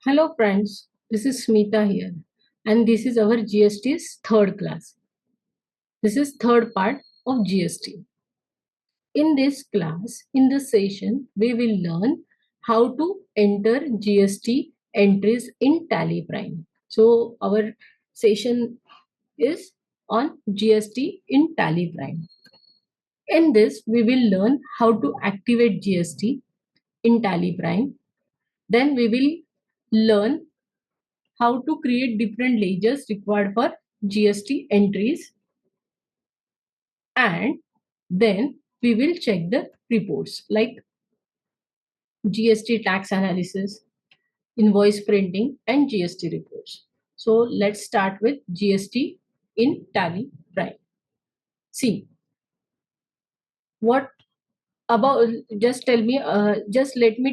Hello friends, this is Smita here and this is our GST's third class. This is third part of GST. In this class, in this session, we will learn how to enter GST entries in TallyPrime. So our session is on GST in TallyPrime. In this, we will learn how to activate GST in TallyPrime. Then we will learn how to create different ledgers required for GST entries, and then we will check the reports like GST tax analysis, invoice printing and GST reports. So let's start with GST in Tally Prime. See what about, just let me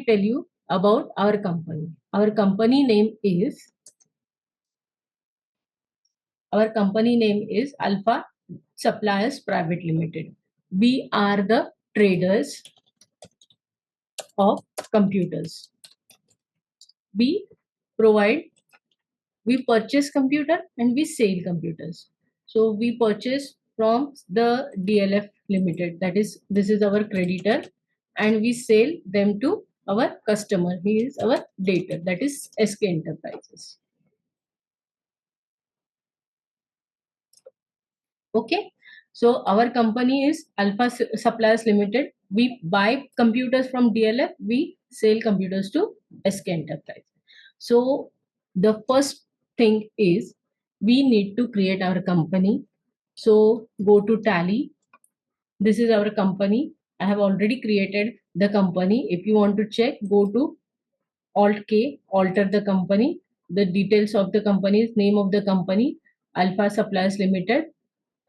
tell you about our company. Our company name is Alpha Suppliers Private Limited. We are the traders of computers. We provide, we purchase computer and we sell computers. So we purchase from the DLF Limited. That is, this is our creditor, and we sell them to our customer. He is our debtor. That is SK Enterprises. Okay, so our company is Alpha Suppliers Limited. We buy computers from DLF, we sell computers to SK Enterprise. So the first thing is we need to create our company. So go to Tally. This is our company. I have already created the company. If you want to check, go to Alt K, alter the company, the details of the company's name of the company, Alpha Suppliers Limited.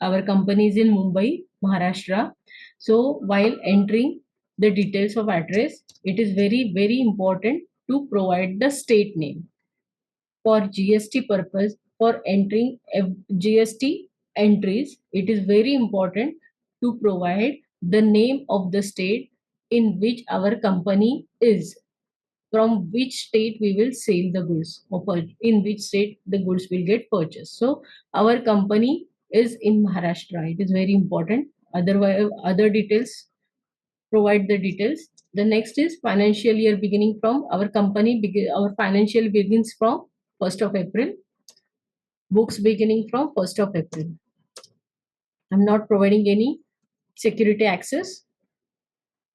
Our company is in Mumbai, Maharashtra. So while entering the details of address, it is very important to provide the state name. For GST purpose, for entering GST entries, it is very important to provide the name of the state in which our company is, from which state we will sell the goods, or in which state the goods will get purchased. So our company is in Maharashtra. It is very important. Otherwise, other details, provide the details. The next is financial year beginning from our company. Our financial begins from 1st of April. Books beginning from 1st of April. I'm not providing any security access.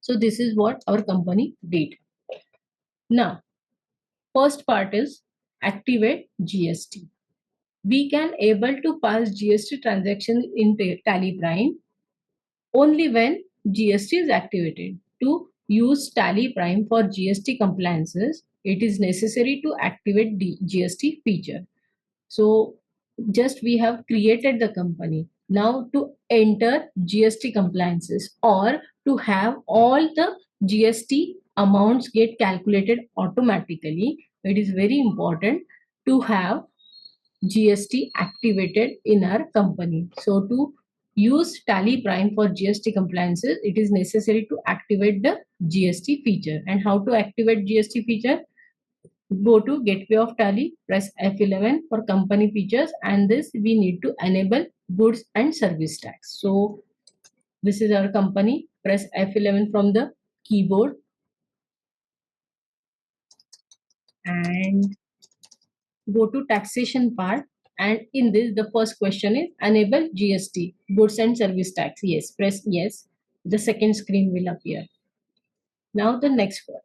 So this is what our company did. Now, first part is activate GST. We can able to pass GST transaction in TallyPrime only when GST is activated. To use TallyPrime for GST compliances, it is necessary to activate the GST feature. So just we have created the company. Now to enter GST compliances or to have all the GST amounts get calculated automatically, it is very important to have GST activated in our company. So to use TallyPrime for GST compliances, it is necessary to activate the GST feature. And how to activate GST feature? Go to Gateway of Tally, press F11 for company features, and this we need to enable goods and service tax. So this is our company. Press F11 from the keyboard and go to taxation part, and in this the first question is enable GST, goods and service tax. Yes, press yes. The second screen will appear. Now the next one.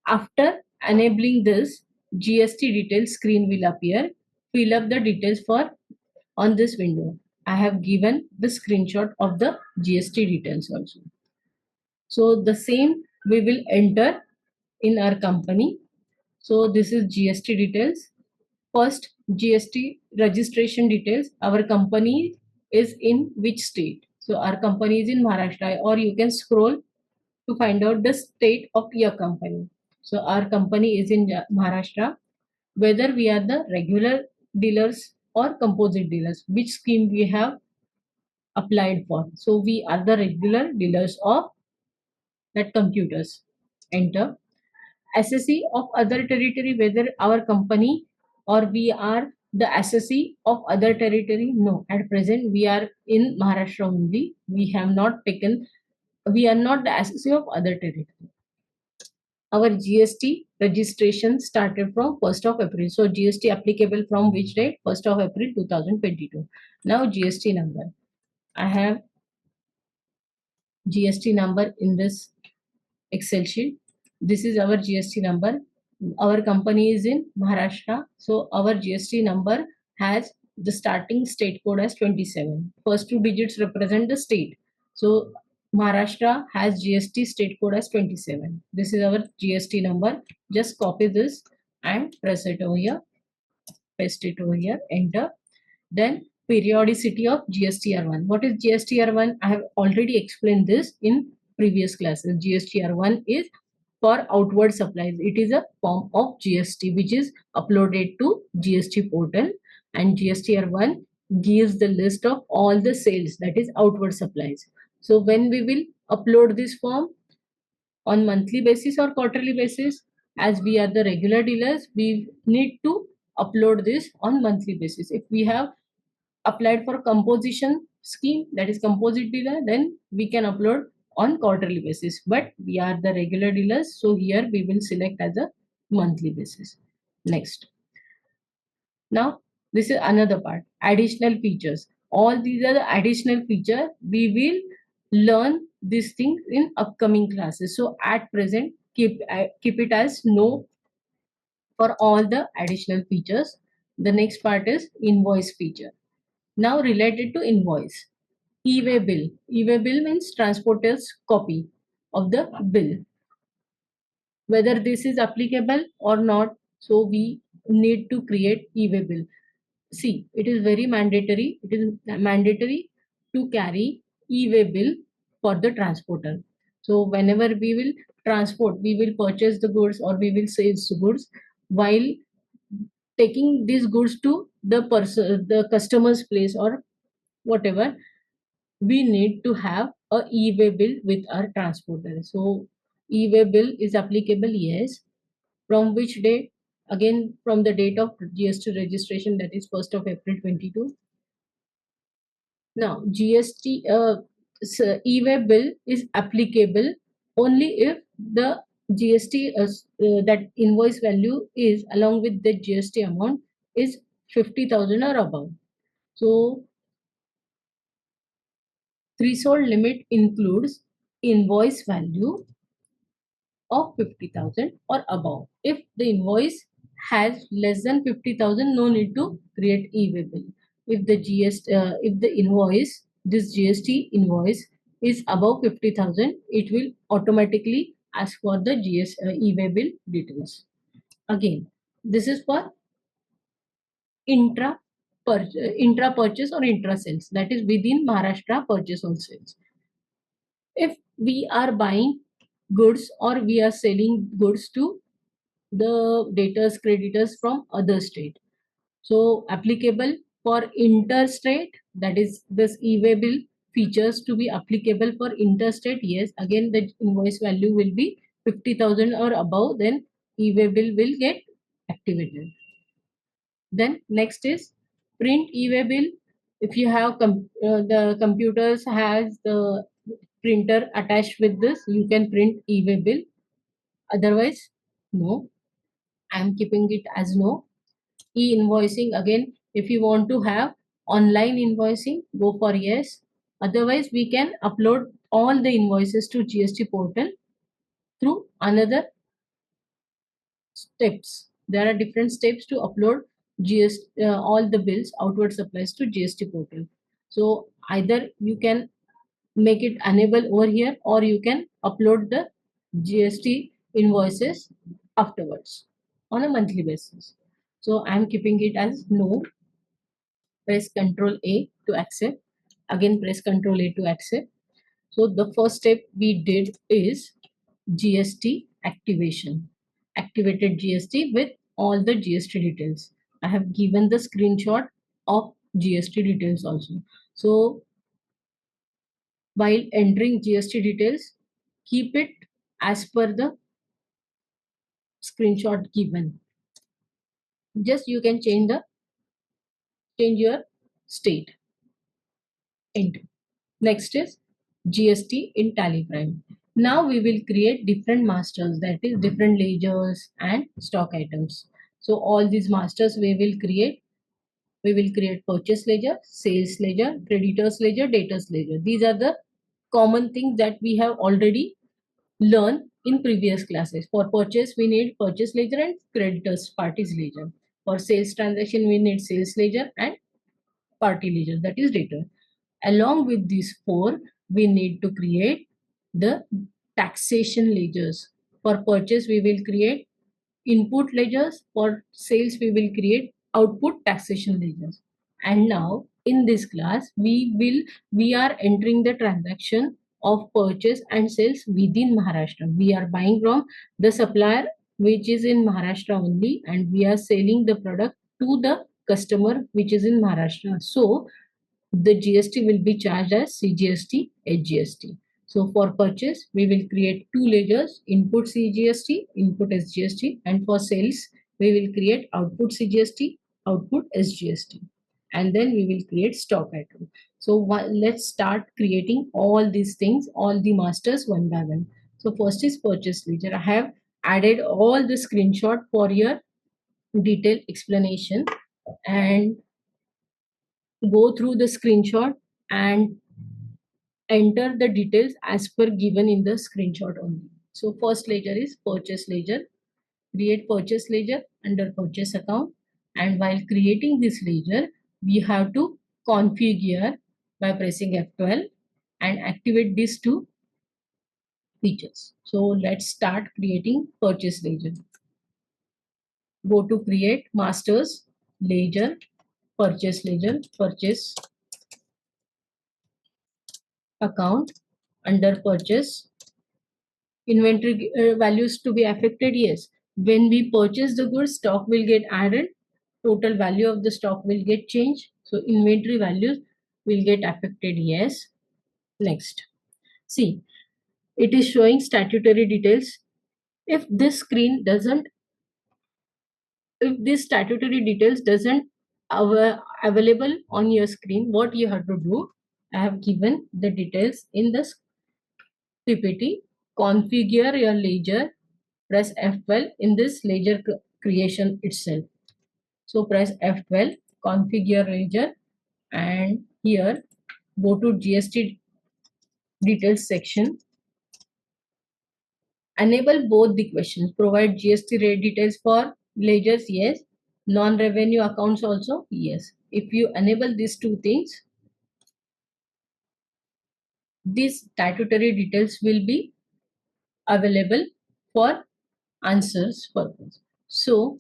After enabling this, GST details screen will appear. Fill up the details for on this window. I have given the screenshot of the GST details also. So the same we will enter in our company. So this is GST details. First, GST registration details. Our company is in which state? So our company is in Maharashtra, or you can scroll to find out the state of your company. So our company is in Maharashtra. Whether we are the regular dealers or composite dealers, which scheme we have applied for. So we are the regular dealers of that computers. Enter. assessee of other territory, whether our company or we are the assessee of other territory? No, at present we are in Maharashtra only. We have not taken, we are not the assessee of other territory. Our GST registration started from 1st of April. So GST applicable from which date? 1st of April 2022. Now GST number. I have GST number in this Excel sheet. This is our GST number. Our company is in Maharashtra. So our GST number has the starting state code as 27. First two digits represent the state. So Maharashtra has GST state code as 27. This is our GST number. Just copy this and press it over here. Paste it over here. Enter. Then periodicity of GSTR1. What is GSTR1? I have already explained this in previous classes. GSTR1 is for outward supplies. It is a form of GST which is uploaded to GST portal, and GSTR1 gives the list of all the sales, that is outward supplies. So when we will upload this form, on monthly basis or quarterly basis? As we are the regular dealers, we need to upload this on monthly basis. If we have applied for composition scheme, that is composite dealer, then we can upload on quarterly basis, but we are the regular dealers, so here we will select as a monthly basis. Next, now this is another part, additional features. All these are the additional feature. We will learn these things in upcoming classes, so at present keep it as no for all the additional features. The next part is invoice feature. Now related to invoice, e-way bill. E-way bill means transporter's copy of the bill. Whether this is applicable or not, so we need to create e-way bill. See, it is very mandatory. It is mandatory to carry e-way bill for the transporter. So whenever we will transport, we will purchase the goods or we will sell the goods, while taking these goods to the person, the customer's place or whatever, we need to have a e-way bill with our transporter. So e-way bill is applicable, yes. From which day? Again, from the date of GST registration, that is 1st of April 22. Now GST e-way bill is applicable only if the GST that invoice value is along with the GST amount is 50,000 or above. So threshold limit includes invoice value of 50,000 or above. If the invoice has less than 50,000, no need to create e-way bill. If the if the invoice, this GST invoice is above 50,000, it will automatically ask for the e-way bill details. Again, this is for intra intra purchase or intra sales, that is within Maharashtra purchase or sales. If we are buying goods or we are selling goods to the debtors creditors from other state, so applicable for interstate, that is this e-way bill features to be applicable for interstate, yes. Again, the invoice value will be 50,000 or above, then e-way bill will get activated. Then next is print e-way bill. If you have the computers has the printer attached with this, you can print e-way bill. Otherwise, no. I am keeping it as no. E-invoicing, again, if you want to have online invoicing, go for yes. Otherwise, we can upload all the invoices to GST portal through another steps. There are different steps to upload all the bills, outward supplies to GST portal. So either you can make it enable over here or you can upload the GST invoices afterwards on a monthly basis. So I'm keeping it as no. Press Ctrl A to accept. Again press Ctrl A to accept. So the first step we did is GST activation. Activated GST with all the GST details. I have given the screenshot of GST details also. So while entering GST details, keep it as per the screenshot given. Just you can change your state into. Next is GST in TallyPrime. Now we will create different masters, that is different ledgers and stock items. So all these masters we will create. We will create purchase ledger, sales ledger, creditors ledger, debtors ledger. These are the common things that we have already learned in previous classes. For purchase, we need purchase ledger and creditors parties ledger. For sales transaction, we need sales ledger and party ledger, that is debtor. Along with these four, we need to create the taxation ledgers. For purchase, we will create input ledgers. For sales, we will create output taxation ledgers. And now in this class, we are entering the transaction of purchase and sales within Maharashtra. We are buying from the supplier which is in Maharashtra only, and we are selling the product to the customer which is in Maharashtra. So the GST will be charged as CGST, HGST. So for purchase, we will create two ledgers, input CGST, input SGST, and for sales, we will create output CGST, output SGST, and then we will create stock item. So let's start creating all these things, all the masters one by one. So first is purchase ledger. I have added all the screenshot for your detailed explanation, and go through the screenshot and enter the details as per given in the screenshot only. So first ledger is purchase ledger. Create purchase ledger under purchase account, and while creating this ledger, we have to configure by pressing F12 and activate these two features. So let's start creating purchase ledger. Go to create masters ledger, purchase ledger, purchase account under purchase. Inventory values to be affected, yes. When we purchase the goods, stock will get added, total value of the stock will get changed, so inventory values will get affected, yes. Next, see, it is showing statutory details. If this screen doesn't, if this statutory details doesn't available on your screen, what you have to do, I have given the details in this PPT. Configure your ledger, press F12 in this ledger creation itself. So press F12, configure ledger, and here go to GST details section. Enable both the questions. Provide GST rate details for ledgers, yes. Non-revenue accounts also, yes. If you enable these two things, these statutory details will be available for answers purpose. So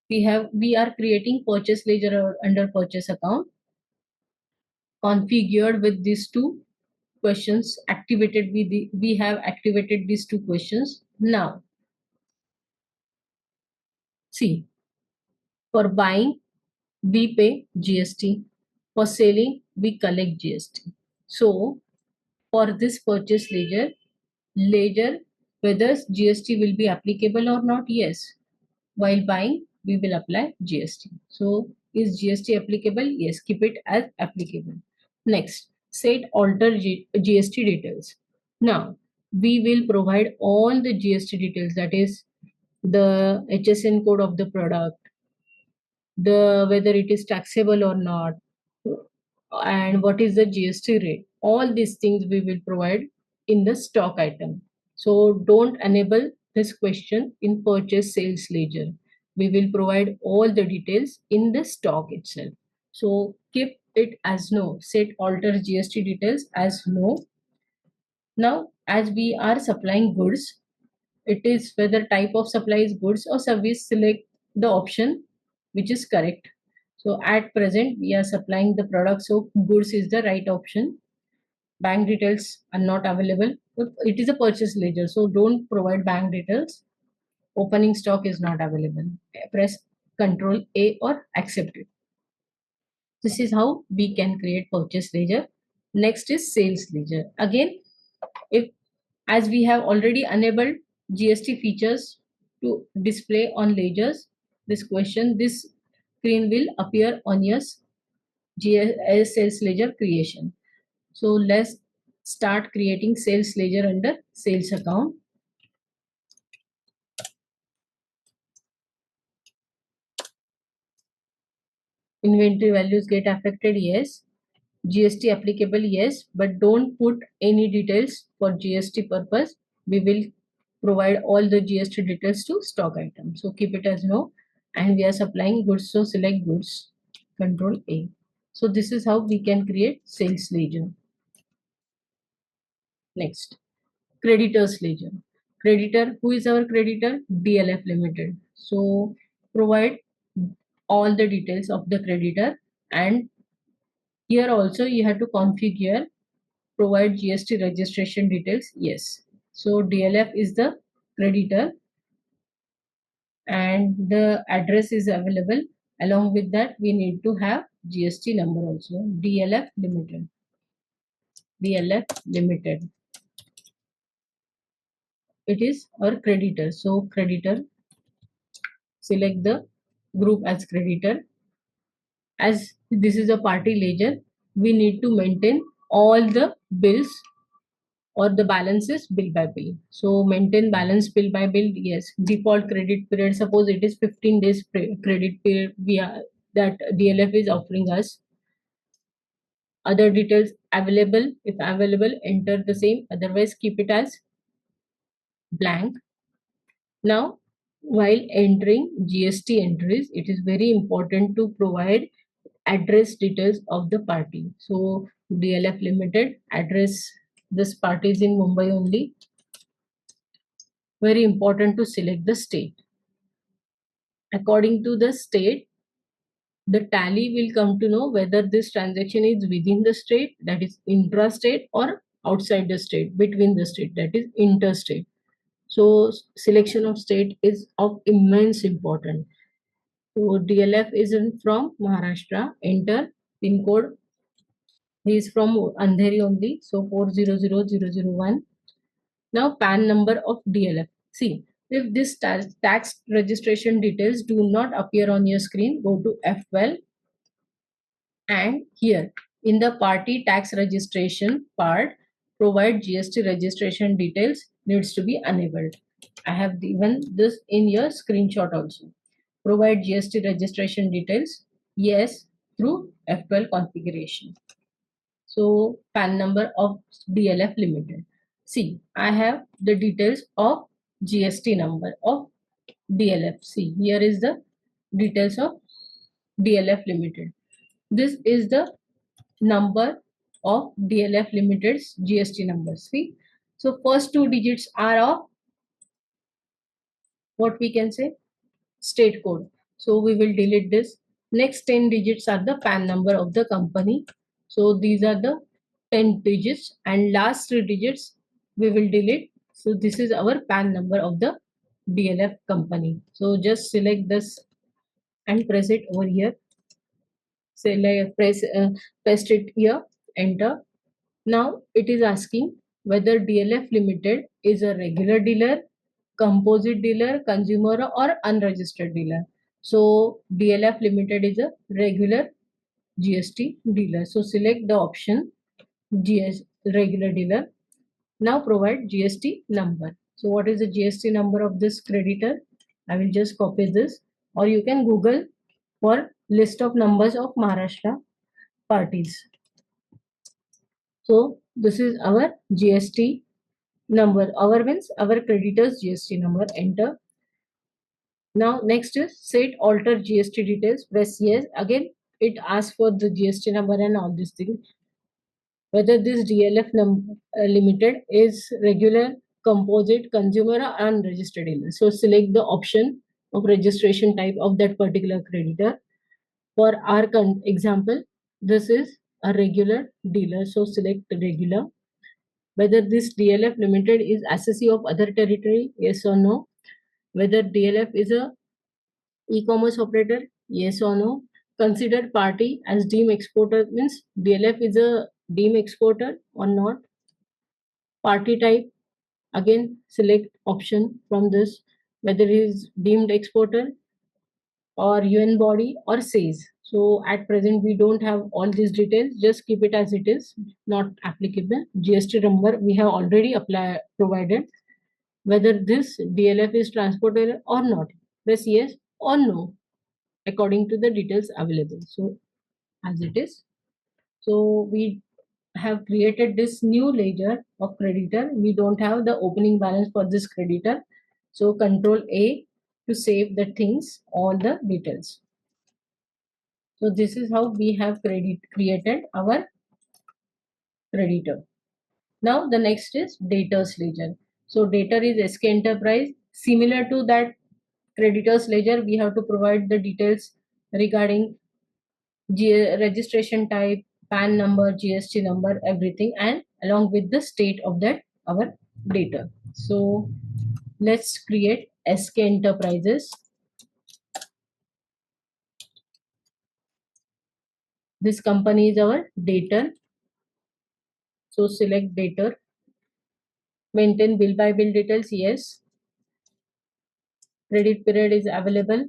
we are creating purchase ledger under purchase account, configured with these two questions, activated with we have activated these two questions. Now see, for buying we pay GST, for selling we collect GST. So for this purchase ledger, whether GST will be applicable or not, yes. While buying, we will apply GST. So is GST applicable? Yes, keep it as applicable. Next, set alter GST details. Now, we will provide all the GST details, that is the HSN code of the product, the whether it is taxable or not, and what is the GST rate. All these things we will provide in the stock item. So don't enable this question in purchase sales ledger. We will provide all the details in the stock itself. So keep it as no, set alter GST details as no. Now as we are supplying goods, it is whether type of supply is goods or service, select the option which is correct. So at present we are supplying the product, so goods is the right option. Bank details are not available. It is a purchase ledger, so don't provide bank details. Opening stock is not available. Press Control A or accept it. This is how we can create purchase ledger. Next is sales ledger. Again, if As we have already enabled GST features to display on ledgers, this screen will appear on your GS sales ledger creation. So let's start creating sales ledger under sales account. Inventory values get affected, yes. GST applicable, yes, but don't put any details for GST purpose. We will provide all the GST details to stock item. So keep it as no. And we are supplying goods, so select goods, control A. So this is how we can create sales ledger. Next, creditors ledger. Creditor, who is our creditor? DLF Limited. So provide all the details of the creditor, and here also you have to configure provide GST registration details, yes. So DLF is the creditor and the address is available. Along with that, we need to have GST number also. DLF Limited. DLF Limited. It is our creditor. So creditor, select the group as creditor. As this is a party ledger, we need to maintain all the bills or the balances bill by bill. So maintain balance bill by bill, yes. Default credit period, suppose it is 15 days credit period we are, that DLF is offering us. Other details available, if available, enter the same, otherwise keep it as blank. Now, while entering GST entries, it is very important to provide address details of the party. So DLF Limited address, this party is in Mumbai only. Very important to select the state. According to the state, the tally will come to know whether this transaction is within the state, that is intrastate, or outside the state, between the state, that is interstate. So selection of state is of immense importance. So DLF is from Maharashtra. Enter pin code. He is from Andheri only. So 400001. Now PAN number of DLF. See, if this tax registration details do not appear on your screen, go to F12, and here in the party tax registration part, provide GST registration details needs to be enabled. I have given this in your screenshot also. Provide GST registration details, yes, through F12 configuration. So PAN number of DLF Limited. See, I have the details of GST number of DLF. See, here is the details of DLF Limited. This is the number of DLF Limited's GST number. See, so first two digits are of what we can say state code. So we will delete this. Next 10 digits are the PAN number of the company. So these are the 10 digits, and last 3 digits we will delete. So this is our PAN number of the DLF company. So just select this and press it over here. Select, press it here, enter. Now it is asking whether DLF Limited is a regular dealer, composite dealer, consumer, or unregistered dealer. So DLF Limited is a regular GST dealer. So select the option GS regular dealer. Now provide GST number. So what is the GST number of this creditor? I will just copy this, or you can Google for list of numbers of Maharashtra parties. So this is our GST number. Our means our creditor's GST number. Enter. Now next is set alter GST details. Press yes. Again it asks for the GST number and all these things. Whether this DLF limited is regular, composite, consumer, or unregistered dealer. So select the option of registration type of that particular creditor. For our example, this is a regular dealer. So select regular. Whether this DLF limited is assessee of other territory, yes or no. Whether DLF is a e-commerce operator, yes or no. Considered party as deemed exporter, means DLF is a deemed exporter or not. Party type, Again, select option from this, whether it is deemed exporter or UN body or says. So at present we don't have all these details, just keep it as it is, not applicable. GST number we have already provided. Whether this DLF is transported or not, press yes or no according to the details available. So as it is. So we have created this new ledger of creditor. We don't have the opening balance for this creditor. So Control A to save the things, all the details. So this is how we have created our creditor. Now the next is debtors ledger. So debtor is SK Enterprise. Similar to that creditors ledger, we have to provide the details regarding registration type, PAN number, GST number, everything, and along with the state of that our data. So let's create SK Enterprises. This company is our debtor. So select debtor. Maintain bill by bill details, yes. Credit period is available.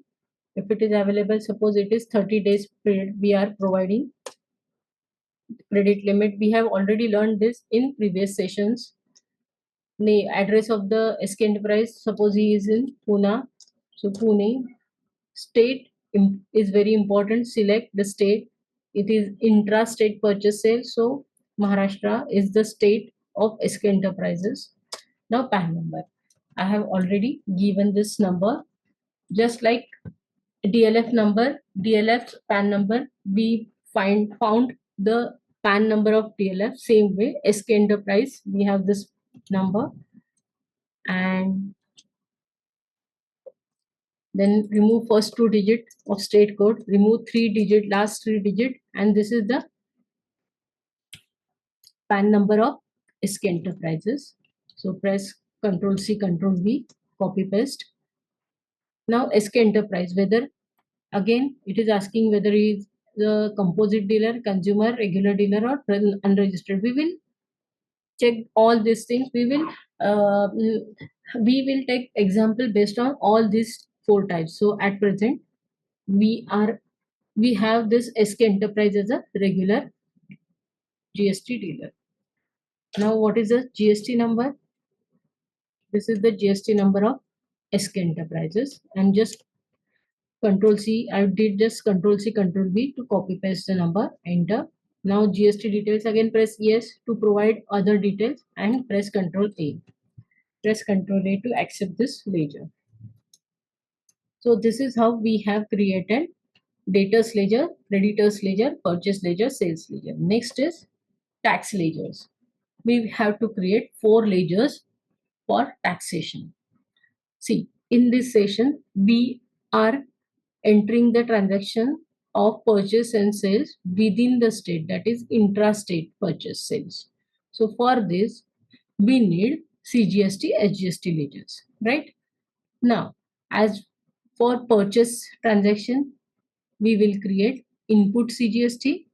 If it is available, suppose it is 30 days period, we are providing credit limit. We have already learned this in previous sessions. The address of the SK Enterprise, suppose he is in Pune. So Pune. State is very important. Select the state. It is intra-state purchase sale. So Maharashtra is the state of SK Enterprises. Now PAN number. I have already given this number. Just like DLF number, DLF PAN number, we found the PAN number of DLF same way. SK Enterprise, we have this number, and then remove first two digit of state code, remove 3 digit, last 3 digit, and this is the PAN number of SK Enterprises. So press Ctrl C, Ctrl V, copy paste. Now SK Enterprise, whether again it is asking whether it is the composite dealer, consumer, regular dealer, or unregistered. We will check all these things. We will take example based on all these four types. So at present we have this SK Enterprise as a regular GST dealer. Now what is the GST number? This is the GST number of SK Enterprises, and just Control C. I did just Control C, Control V to copy paste the number, enter. Now GST details, again press yes to provide other details, and press Control A. Press Control A to accept this ledger. So this is how we have created debtors ledger, creditors ledger, purchase ledger, sales ledger. Next is tax ledgers. We have to create 4 ledgers for taxation. See, in this session, we are entering the transaction of purchase and sales within the state, that is intra-state purchase sales. So for this, we need CGST, SGST ledgers, right? Now, as for purchase transaction, we will create input CGST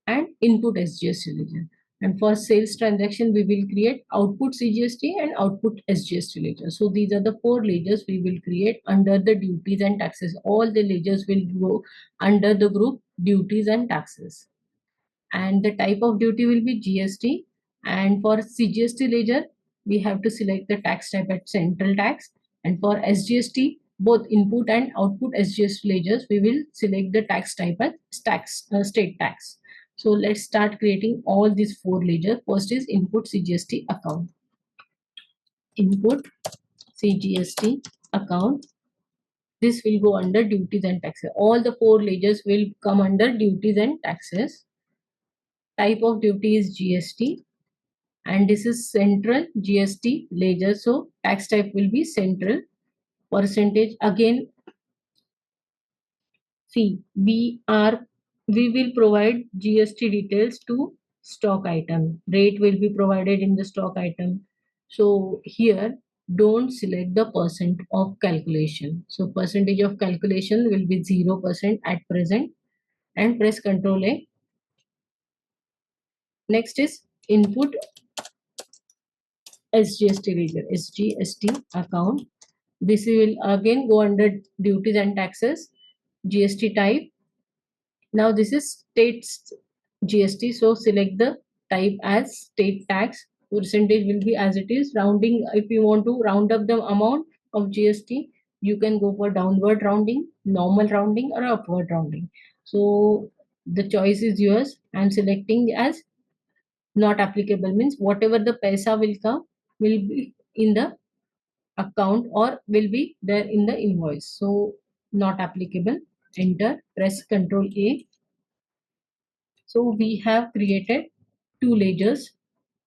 and input SGST ledger. And for sales transaction, we will create output CGST and output SGST ledger. So these are the 4 ledgers we will create under the duties and taxes. All the ledgers will go under the group duties and taxes. And the type of duty will be GST. And for CGST ledger, we have to select the tax type at central tax. And for SGST, both input and output SGST ledgers, we will select the tax type as state tax. So let's start creating all these 4 ledgers. First is input CGST account. Input CGST account. This will go under duties and taxes. All the 4 ledgers will come under duties and taxes. Type of duty is GST, and this is central GST ledger. So tax type will be central. Percentage, again, see, we will provide GST details to stock item. Rate will be provided in the stock item. So here don't select the percent of calculation. So percentage of calculation will be 0% at present, and press Ctrl A. Next is input SGST ledger, SGST account. This will again go under duties and taxes, GST type. Now this is state's GST, so select the type as state tax. Percentage will be as it is. Rounding, if you want to round up the amount of GST, you can go for downward rounding, normal rounding, or upward rounding. So the choice is yours. I'm selecting as not applicable, means whatever the paisa will come will be in the account or will be there in the invoice. So not applicable. Enter. Press Control A. So we have created two ledgers,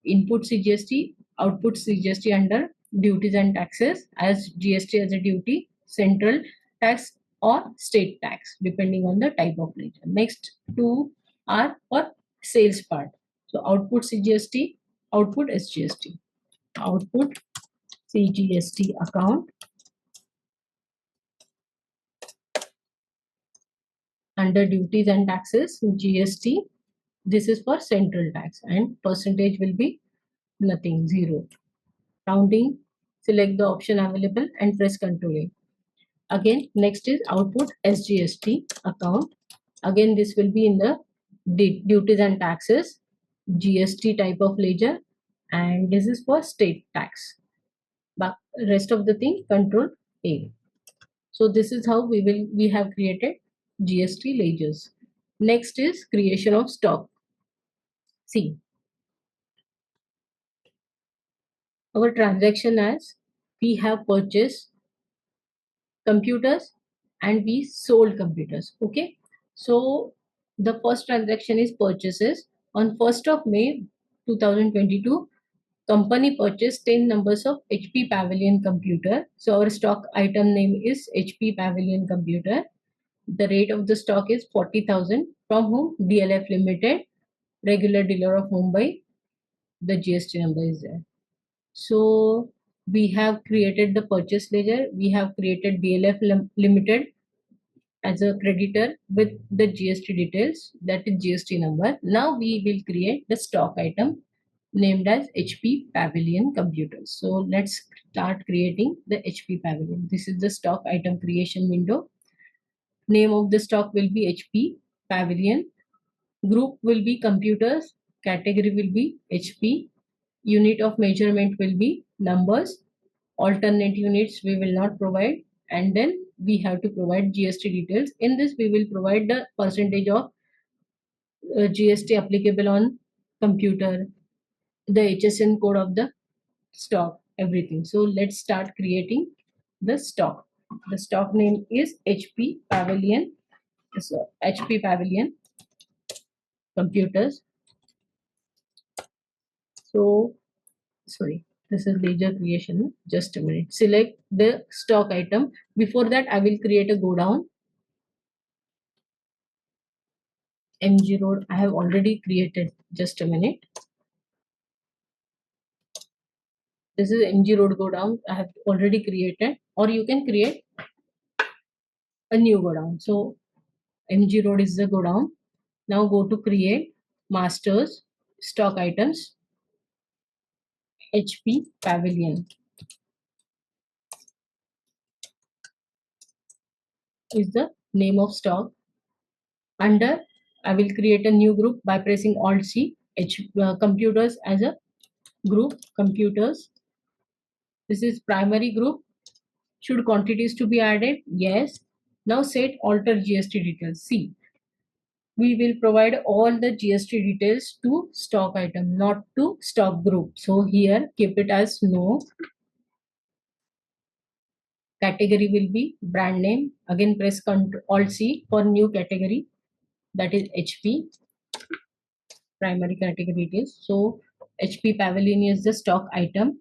input CGST, output CGST under duties and taxes as GST as a duty, central tax or state tax depending on the type of ledger. Next two are for sales part. So output CGST, output SGST. Output CGST account under duties and taxes, GST. This is for central tax and percentage will be nothing, 0. Rounding, select the option available and press Ctrl A. Again, next is output SGST account. Again, this will be in the duties and taxes, GST type of ledger, and this is for state tax. But rest of the thing, Control A. So this is how we have created GST ledgers. Next is creation of stock. See, our transaction as we have purchased computers and we sold computers. Okay, so the first transaction is purchases. On 1st of May 2022, company purchased 10 numbers of HP Pavilion computer. So our stock item name is HP Pavilion computer. The rate of the stock is 40,000. From whom? DLF Limited, regular dealer of Mumbai. The GST number is there. So we have created the purchase ledger. We have created DLF Limited as a creditor with the GST details, that is GST number. Now we will create the stock item named as HP Pavilion computers. So let's start creating the HP Pavilion. This is the stock item creation window. Name of the stock will be HP Pavilion. Group will be computers. Category will be HP. Unit of measurement will be numbers. Alternate units we will not provide, and then we have to provide GST details. In this we will provide the percentage of GST applicable on computer, the HSN code of the stock, everything. So let's start creating the stock. The stock name is HP Pavilion. So HP Pavilion computers. So sorry, this is ledger creation. Just a minute. Select the stock item. Before that I will create a go down. MG road I have already created. Just a minute. This is MG road go down I have already created, or you can create a new go down. So MG road is the go down. Now go to create masters stock items. HP Pavilion is the name of stock. Under I will create a new group by pressing Alt C. Computers as a group. Computers. This is primary group. Should quantities to be added? Yes. Now set alter GST details. See, we will provide all the GST details to stock item, not to stock group. So here keep it as no. Category will be brand name. Again press Alt C for new category, that is HP. Primary category it is. So HP Pavilion is the stock item.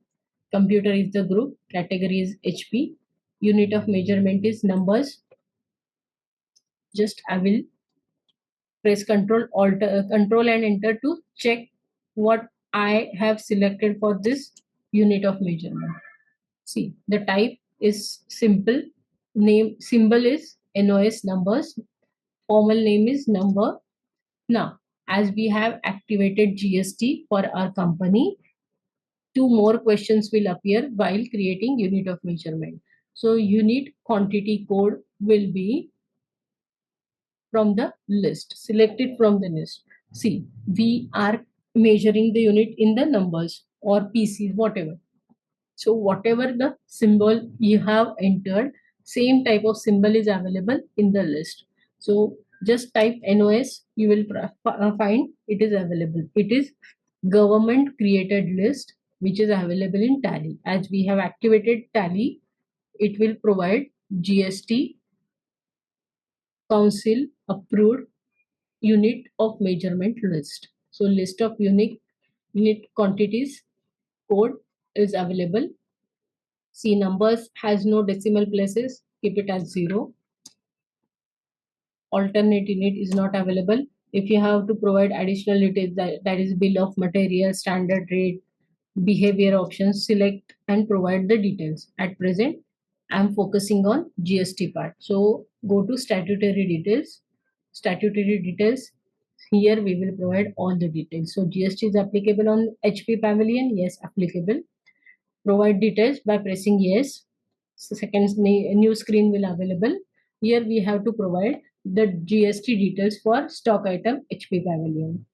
Computer is the group. Category is HP. Unit of measurement is numbers. Just I will press control and enter to check what I have selected for this unit of measurement. See, the type is simple. Name symbol is NOS numbers. Formal name is number. Now, as we have activated GST for our company, two more questions will appear while creating unit of measurement. So unit quantity code will be from the list, selected from the list. See, we are measuring the unit in the numbers or pieces, whatever. So whatever the symbol you have entered, same type of symbol is available in the list. So just type NOS, you will find it is available. It is government created list which is available in Tally. As we have activated Tally, it will provide GST council approved unit of measurement list. So list of unique unit quantities code is available. See, numbers has no decimal places, keep it as 0. Alternate unit is not available. If you have to provide additional details, that is bill of material, standard rate, behavior options, select and provide the details. At present, I am focusing on GST part. So go to statutory details. Statutory details. Here we will provide all the details. So GST is applicable on HP Pavilion. Yes, applicable. Provide details by pressing yes. So second new screen will available. Here we have to provide the GST details for stock item HP Pavilion.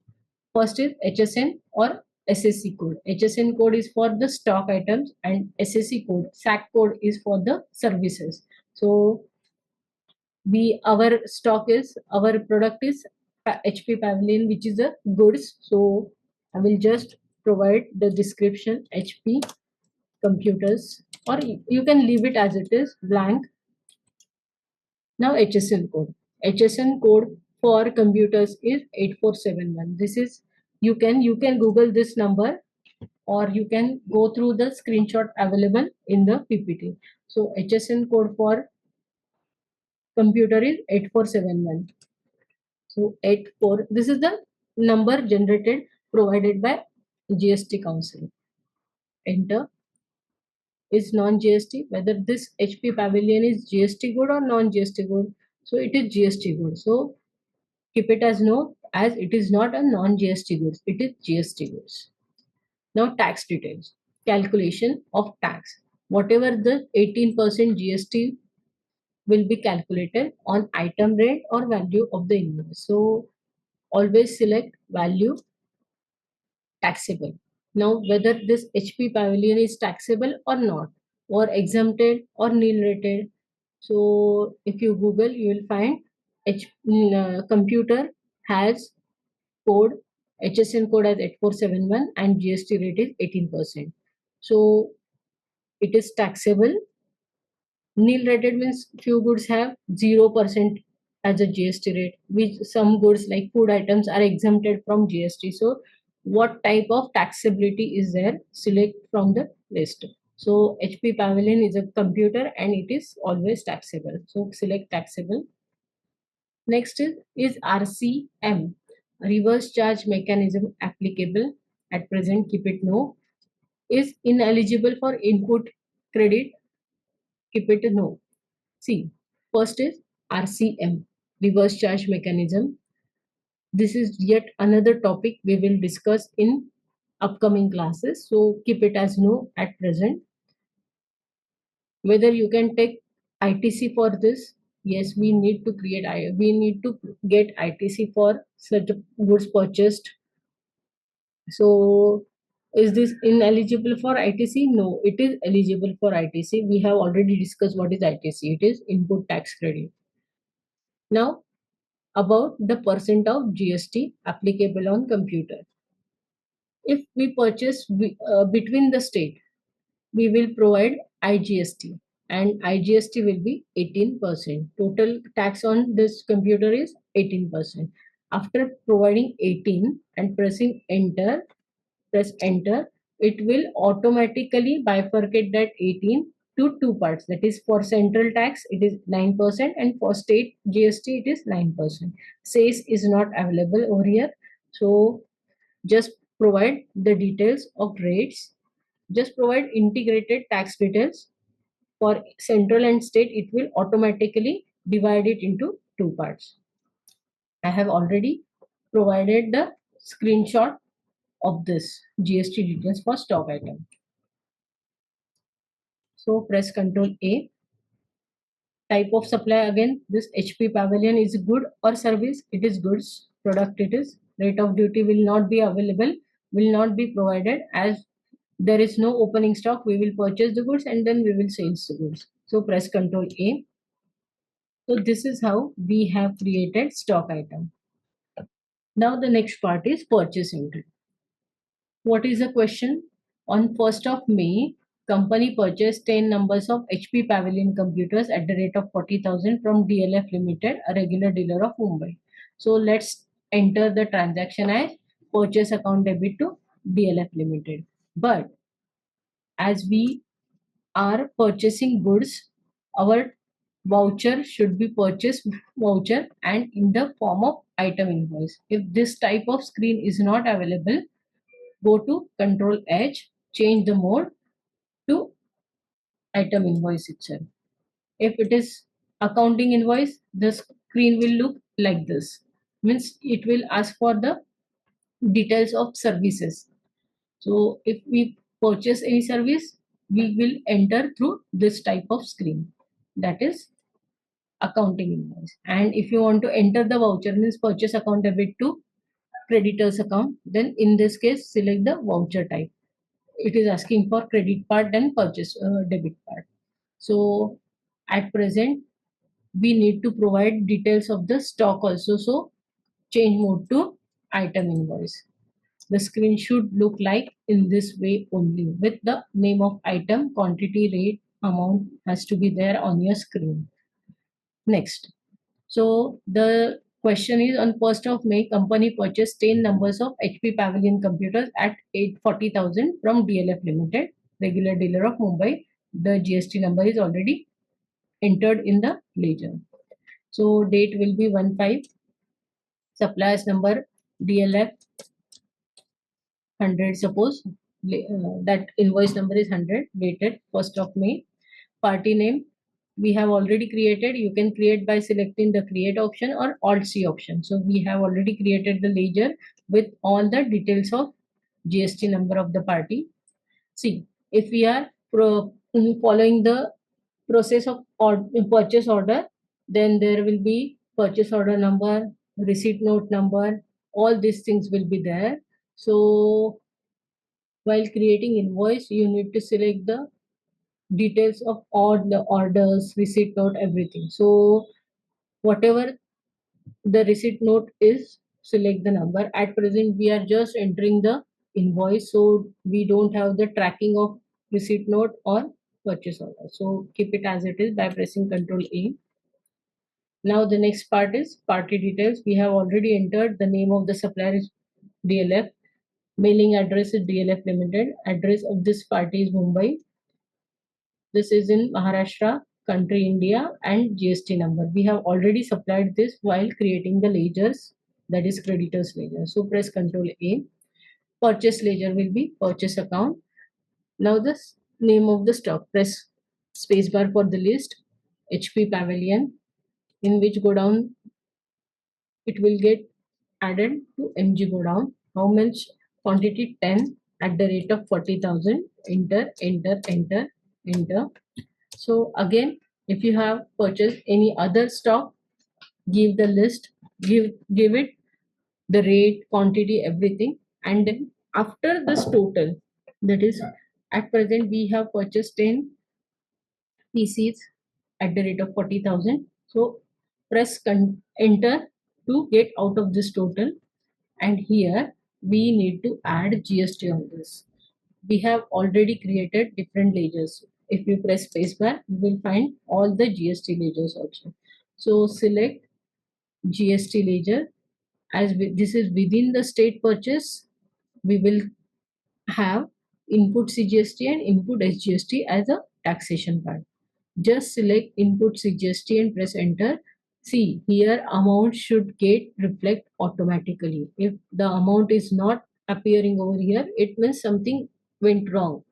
First is HSN or SSC code. HSN code is for the stock items and SSC code, SAC code is for the services. So our stock is, our product is HP Pavilion, which is a goods. So I will just provide the description HP computers, or you can leave it as it is blank. Now HSN code. HSN code for computers is 8471. This is, you can Google this number, or you can go through the screenshot available in the PPT. So HSN code for computer is 8471. So 84, this is the number generated provided by GST Council. Enter. Is non-GST, whether this HP Pavilion is GST good or non-GST good. So it is GST good. So keep it as no, as it is not a non-GST goods, it is GST goods. Now tax details. Calculation of tax. Whatever the 18% GST will be calculated on item rate or value of the invoice. So always select value taxable. Now whether this HP Pavilion is taxable or not, or exempted or nil rated. So if you Google, you will find computer has code, HSN code as 8471 and GST rate is 18%. So it is taxable. Nil rated means few goods have 0% as a GST rate, which some goods like food items are exempted from GST. So what type of taxability is there? Select from the list. So HP Pavilion is a computer and it is always taxable. So select taxable. Next is RCM, reverse charge mechanism applicable. At present, keep it no. Is ineligible for input credit, keep it no. See, first is RCM, reverse charge mechanism. This is yet another topic we will discuss in upcoming classes. So keep it as no at present. Whether you can take ITC for this, yes, we need to we need to get ITC for such goods purchased. So is this ineligible for ITC? No, it is eligible for ITC. We have already discussed what is ITC. It is input tax credit. Now about the percent of GST applicable on computer. If we purchase between the state, we will provide IGST, and IGST will be 18%. Total tax on this computer is 18%. After providing 18 and pressing enter, press enter, it will automatically bifurcate that 18 to two parts. That is, for central tax it is 9% and for state GST it is 9%. Sales is not available over here. So just provide the details of rates. Just provide integrated tax details. For central and state, it will automatically divide it into two parts. I have already provided the screenshot of this GST details for stock item. So press Control A. Type of supply, again this HP Pavilion is good or service. It is goods product. It is rate of duty will not be available, will not be provided, as there is no opening stock. We will purchase the goods and then we will sell the goods. So press Control A. So this is how we have created stock item. Now the next part is purchase entry. What is the question? On 1st of May, company purchased 10 numbers of HP Pavilion computers at the rate of 40,000 from DLF Limited, a regular dealer of Mumbai. So let's enter the transaction as purchase account debit to DLF Limited. But as we are purchasing goods, our voucher should be purchase voucher and in the form of item invoice. If this type of screen is not available, go to Control H, change the mode to item invoice itself. If it is accounting invoice, the screen will look like this. Means it will ask for the details of services. So if we purchase any service, we will enter through this type of screen. That is accounting invoice. And if you want to enter the voucher, means purchase account debit to creditors account, then in this case select the voucher type. It is asking for credit part and purchase debit part. So at present we need to provide details of the stock also. So change mode to item invoice. The screen should look like in this way only, with the name of item, quantity, rate, amount has to be there on your screen. Next. So the question is, on 1st of May, company purchased 10 numbers of HP Pavilion computers at 840,000 from DLF Limited, regular dealer of Mumbai. The GST number is already entered in the ledger. So date will be 1/5. Suppliers number DLF 100, suppose that invoice number is 100, dated 1st of May. Party name we have already created. You can create by selecting the create option or alt C option. So we have already created the ledger with all the details of GST number of the party. See, if we are following the process of purchase order, then there will be purchase order number, receipt note number, all these things will be there. So while creating invoice, you need to select the details of all the orders, receipt note, everything. So whatever the receipt note is, select the number. At present we are just entering the invoice, so we don't have the tracking of receipt note or purchase order. So keep it as it is by pressing Control A. Now the next part is party details. We have already entered the name of the supplier is DLF, mailing address is DLF Limited, address of this party is Mumbai. This is in Maharashtra, country India, and GST number. We have already supplied this while creating the ledgers, that is creditors ledger. So press Control A. Purchase ledger will be purchase account. Now the name of the stock. Press spacebar for the list. HP Pavilion, in which go down it will get added to MG go down. How much quantity? 10 at the rate of 40,000. Enter, enter, enter, enter. So again, if you have purchased any other stock, give the list, give it the rate, quantity, everything, and then after this total, that is at present we have purchased 10 PCs at the rate of 40,000. So press enter to get out of this total, and here we need to add GST on this. We have already created different ledgers. If you press spacebar, you will find all the GST ledgers also. So select GST ledger. As this is within the state purchase, we will have input CGST and input SGST as a taxation part. Just select input CGST and press enter. See, here amount should get reflect automatically. If the amount is not appearing over here, it means something went wrong.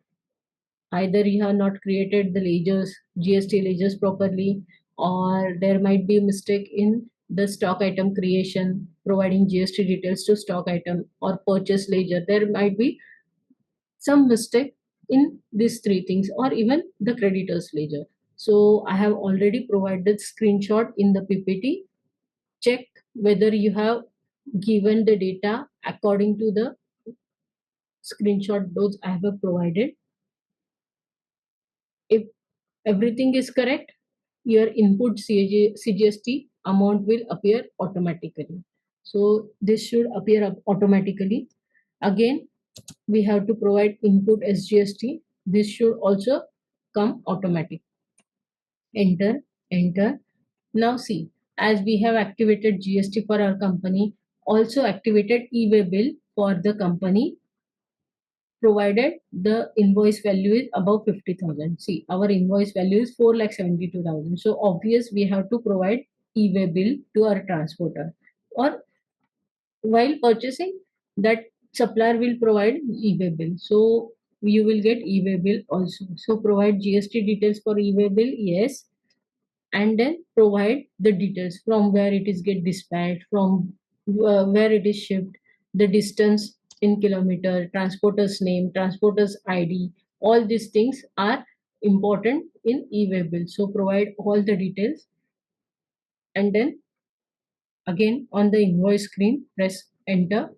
Either you have not created the ledgers, GST ledgers properly, or there might be a mistake in the stock item creation, providing GST details to stock item or purchase ledger. There might be some mistake in these three things, or even the creditors ledger. So I have already provided screenshot in the PPT. Check whether you have given the data according to the screenshot those I have provided. If everything is correct, your input CGST amount will appear automatically. So this should appear automatically. Again, we have to provide input SGST. This should also come automatic. Enter, enter. Now see, as we have activated GST for our company, also activated e-way bill for the company, provided the invoice value is above 50,000. See, our invoice value is 4,72,000. So obvious we have to provide e-way bill to our transporter, or while purchasing, that supplier will provide e-way bill. So you will get e-way bill also. So provide GST details for e-way bill, yes, and then provide the details from where it is get dispatched, from where it is shipped, the distance in kilometer, transporter's name, transporter's ID. All these things are important in e-way bill. So provide all the details, and then again on the invoice screen press enter.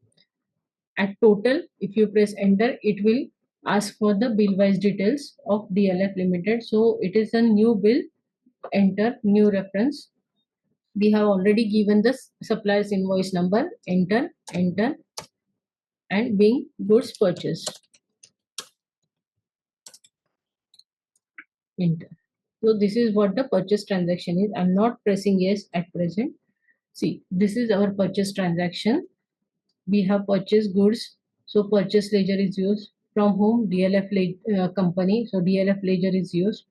At total, if you press enter, it will ask for the bill wise details of DLF Limited. So it is a new bill. Enter new reference. We have already given the supplier's invoice number. Enter, enter, and being goods purchased. Enter. So this is what the purchase transaction is. I'm not pressing yes at present. See, this is our purchase transaction. We have purchased goods. So purchase ledger is used. From whom? DLF company. So DLF ledger is used.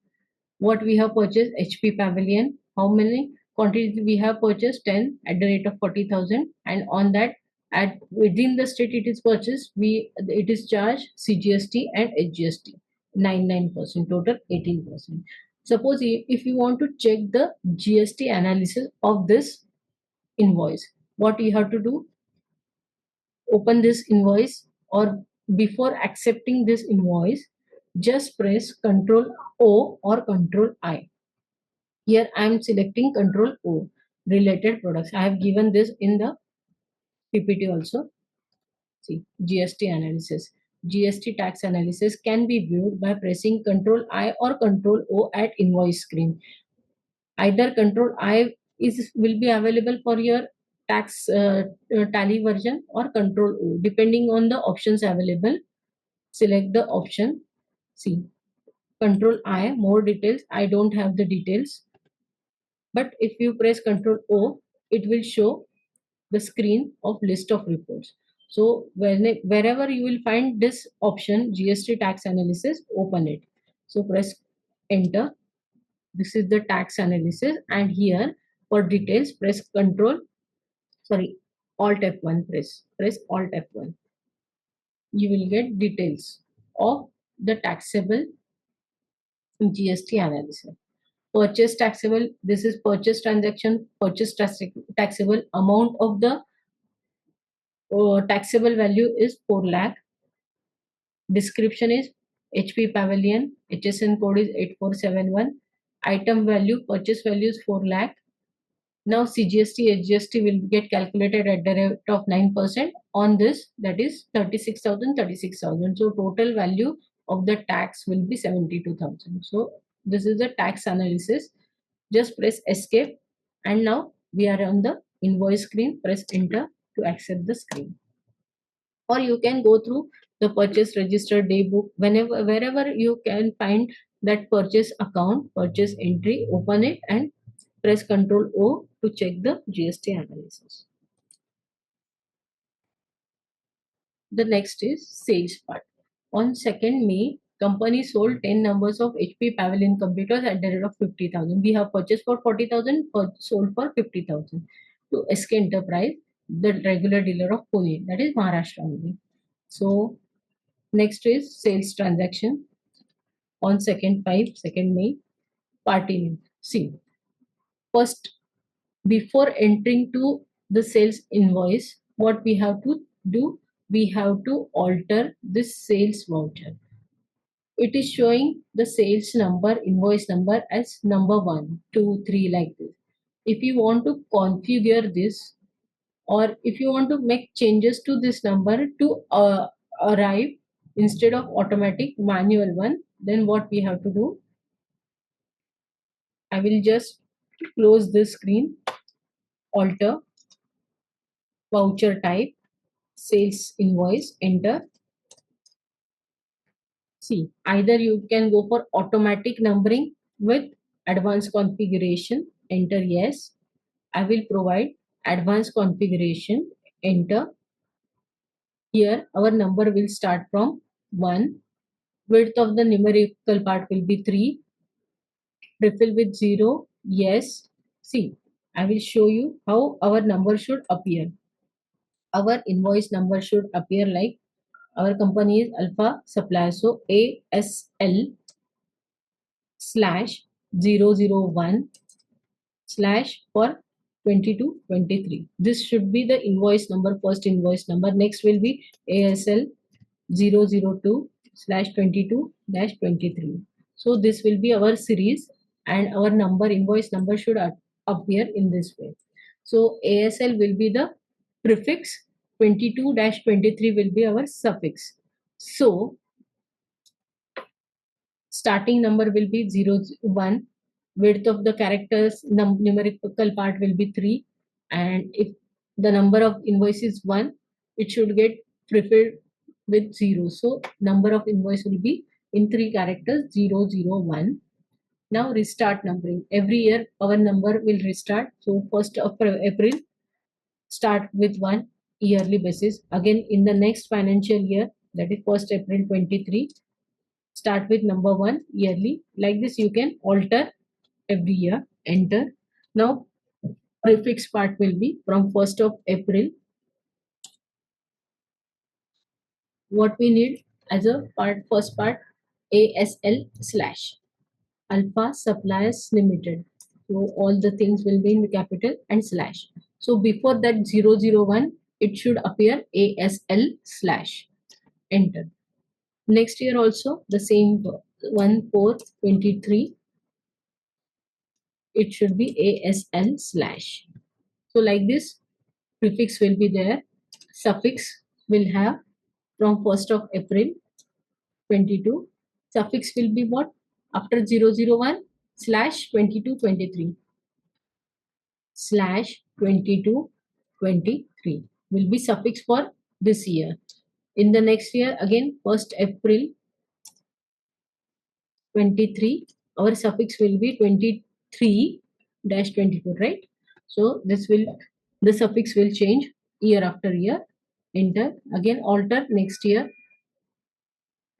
What we have purchased? HP Pavilion. How many quantities we have purchased? 10 at the rate of 40,000. And on that, at within the state it is purchased, it is charged CGST and HGST. 99%, total 18%. Suppose if you want to check the GST analysis of this invoice, what you have to do? Open this invoice, or before accepting this invoice, just press Ctrl O or Ctrl I. Here I am selecting Ctrl O, related products. I have given this in the PPT also. See, GST analysis. GST tax analysis can be viewed by pressing Ctrl I or Ctrl O at invoice screen. Either Ctrl I will be available for your tax tally version, or Ctrl O, depending on the options available. Select the option. See, Ctrl I, more details. I don't have the details. But if you press Ctrl O, it will show the screen of list of reports. So wherever you will find this option, GST tax analysis, open it. So press enter. This is the tax analysis, and here for details press Alt F1. Press Alt F1. You will get details of the taxable GST analysis. Purchase taxable, this is purchase transaction. Purchase taxable amount of the taxable value is 4 lakh. Description is HP Pavilion. HSN code is 8471. Item value, purchase value is 4 lakh. Now CGST, HGST will get calculated at the rate of 9% on this, that is 36,000. So total value of the tax will be 72,000. So this is the tax analysis. Just press escape, and now we are on the invoice screen. Press enter to accept the screen. Or you can go through the purchase register daybook. Wherever you can find that purchase account, purchase entry, open it and press Ctrl O to check the GST analysis. The next is sales part. On 2nd May, company sold 10 numbers of HP Pavilion computers at the rate of 50,000. We have purchased for 40,000, sold for 50,000 to SK Enterprise, the regular dealer of Pune, that is Maharashtra only. So next is sales transaction on 2nd May, party name. See, first, before entering to the sales invoice, what we have to do? We have to alter this sales voucher. it is showing the sales number, invoice number as number 1, 2, 3 like this. If you want to configure this, or if you want to make changes to this number to arrive instead of automatic manual one, then what we have to do, I will just close this screen, alter voucher type, sales invoice, enter. See, either you can go for automatic numbering with advanced configuration, enter yes. I will provide advanced configuration, enter. Here our number will start from 1. Width of the numerical part will be 3. Refill with 0, yes. See, I will show you how our number should appear. Our invoice number should appear like our company is Alpha Supplier. So ASL slash 001 slash for 2223. This should be the invoice number, first invoice number. Next will be ASL 002 slash 22 dash 23. So this will be our series, and our number, invoice number should appear in this way. So ASL will be the prefix, 22 dash 23 will be our suffix. So starting number will be 01, width of the characters numerical part will be 3, and if the number of invoice is 1, it should get prefilled with 0. So number of invoice will be in 3 characters, 001. Now restart numbering. Every year our number will restart. So 1st of April, start with 1 yearly basis. Again in the next financial year, that is 1st April 23, start with number 1 yearly. Like this you can alter every year, enter. Now prefix part will be from 1st of April. What we need as a part, first part, ASL slash Alpha Suppliers Limited. So all the things will be in the capital and slash. So before that 001, it should appear ASL slash, enter. Next year also the same 1/4/23, it should be ASL slash. So like this, prefix will be there, suffix will have from 1st of April 22, suffix will be what? After 001 slash 2223 slash 2223 will be suffix for this year. In the next year again 1st April 23, our suffix will be 23 dash 24, right? So this will, the suffix will change year after year, enter. Again alter next year,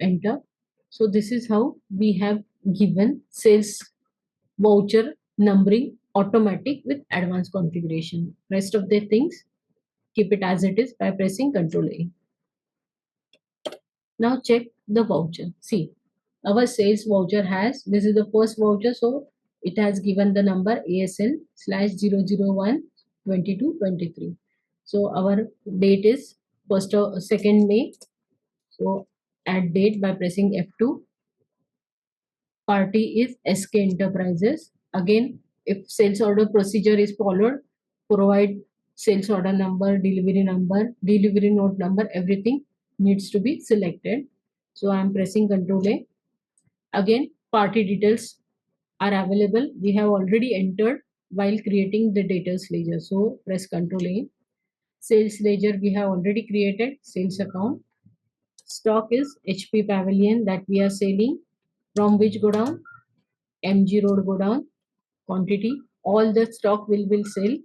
enter. So this is how we have given sales voucher numbering automatic with advanced configuration. Rest of the things keep it as it is by pressing Ctrl A. Now check the voucher. See, our sales voucher has, this is the first voucher, so it has given the number ASL slash 001 22 23. So our date is 2nd May. So add date by pressing F2. Party is SK Enterprises. Again, if sales order procedure is followed, provide sales order number, delivery note number, everything needs to be selected. So I am pressing Ctrl A. Again, party details are available. We have already entered while creating the details ledger. So press Ctrl A. Sales ledger we have already created. Sales account. Stock is HP Pavilion that we are selling. From which godown? MG Road godown. Quantity, all the stock will sell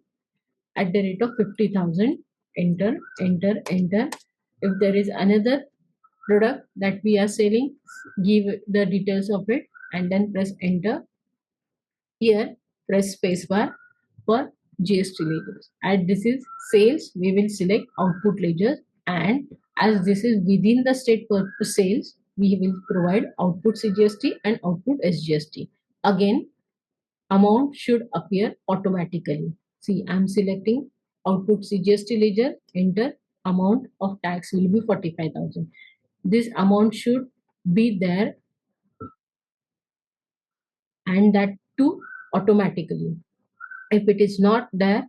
at the rate of 50,000. Enter, enter, enter. If there is another product that we are selling, give the details of it and then press enter. Here press spacebar for GST ledgers. As this is sales, we will select output ledgers, and as this is within the state purpose sales, we will provide output CGST and output SGST. Again, amount should appear automatically. See, I am selecting output CGST ledger, enter. Amount of tax will be 45,000. This amount should be there and that too automatically. If it is not there,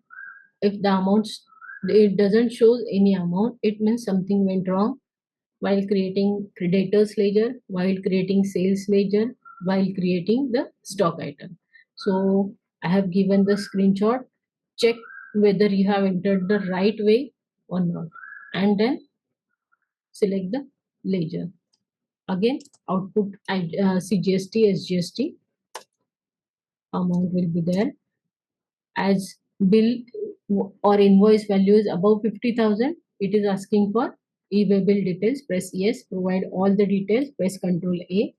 if the amounts, it doesn't show any amount, it means something went wrong while creating creditors ledger, while creating sales ledger, while creating the stock item. So I have given the screenshot. Check whether you have entered the right way or not, and then select the ledger. Again, output CGST, SGST amount will be there. As bill or invoice value is above 50,000, it is asking for e-way bill details. Press yes. Provide all the details. Press Control A.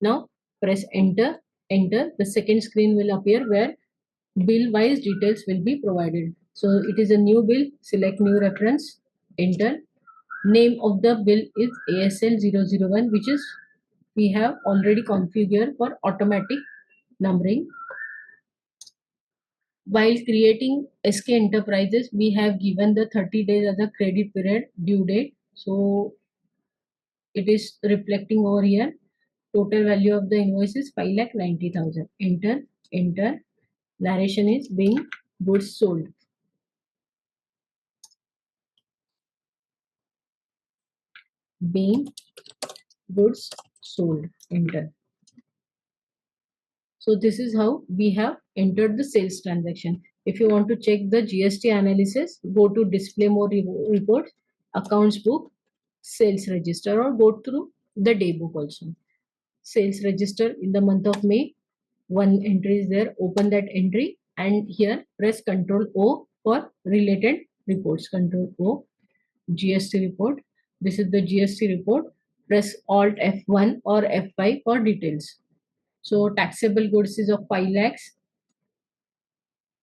Now press enter. Enter. The second screen will appear where bill wise details will be provided. So it is a new bill. Select new reference. Enter. Name of the bill is ASL001, which is we have already configured for automatic numbering. While creating SK Enterprises, we have given the 30 days as a credit period due date. So it is reflecting over here. Total value of the invoice is 5,90,000. Enter, enter. Narration is being goods sold. Being goods sold. Enter. So this is how we have entered the sales transaction. If you want to check the GST analysis, go to display more reports, accounts book, sales register, or go through the day book also. Sales register in the month of May, one entry is there. Open that entry and here press Control O for related reports. Control O, GST report. This is the GST report. Press Alt F1 or F5 for details. So taxable goods is of 5 lakhs